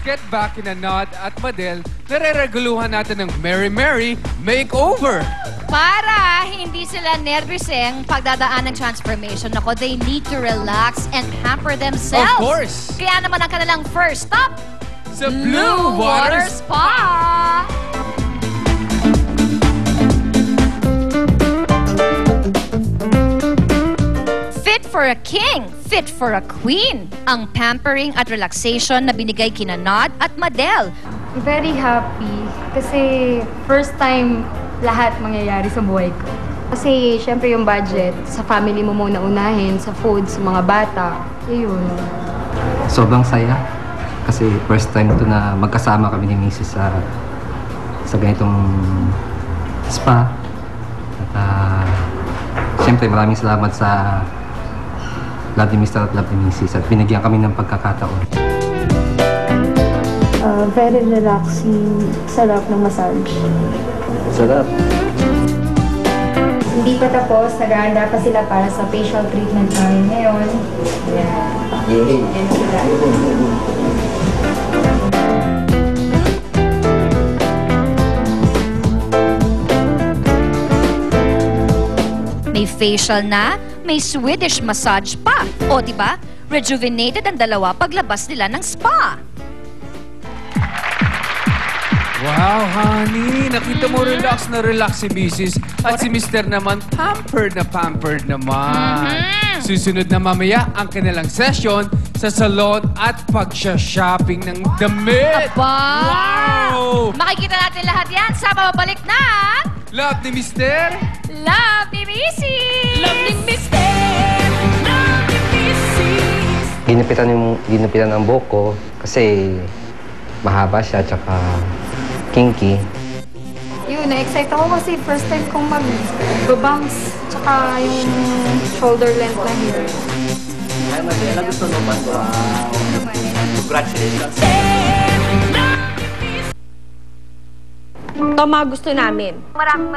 get back in Nod at Madel, nare-reguluhan natin ng Mary Mary Makeover. Para hindi sila nervyoseng pagdadaan ng transformation. Ako, they need to relax and pamper themselves. Of course. Kaya naman ang kanilang first stop, Sa Blue Water Spa. Fit for a king, fit for a queen. Ang pampering at relaxation na binigay kina Nod at Madel. Very happy kasi first time lahat mangyayari sa buhay ko. Kasi syempre yung budget, sa family mo muna unahin, sa food, sa mga bata, yun. Sobrang saya kasi first time to na magkasama kami ni Mrs. sa ganitong spa. At syempre maraming salamat sa love ni Mr. at love ni Mrs. at binigyan kami ng pagkakataon. Very relaxing, sarap ng massage. Sarap. Hindi pa tapos, nag-aanda pa sila para sa facial treatment namin ngayon. Yan. Yan sila. May facial na, may Swedish massage pa. O diba, rejuvenated ang dalawa paglabas nila ng spa. Wow, honey! Nakita mo relax na relax si Mrs. At si Mr. naman, pampered naman. Susunod na mamaya ang kanilang session sa salon at pagsha-shopping ng damit. Aba! Wow! Makikita natin lahat yan sa babalik na Love ni Mr. Love ni Mrs. Love ni Mr. Love ni Mrs. Ginupitan ang buhok ko kasi mahaba siya tsaka kinky. Yun, na-excite ako kasi first time kong mag-bangs, tsaka yung shoulder length na hair. Gusto naman ko. Congratulations. Ito mga gusto namin. Maraming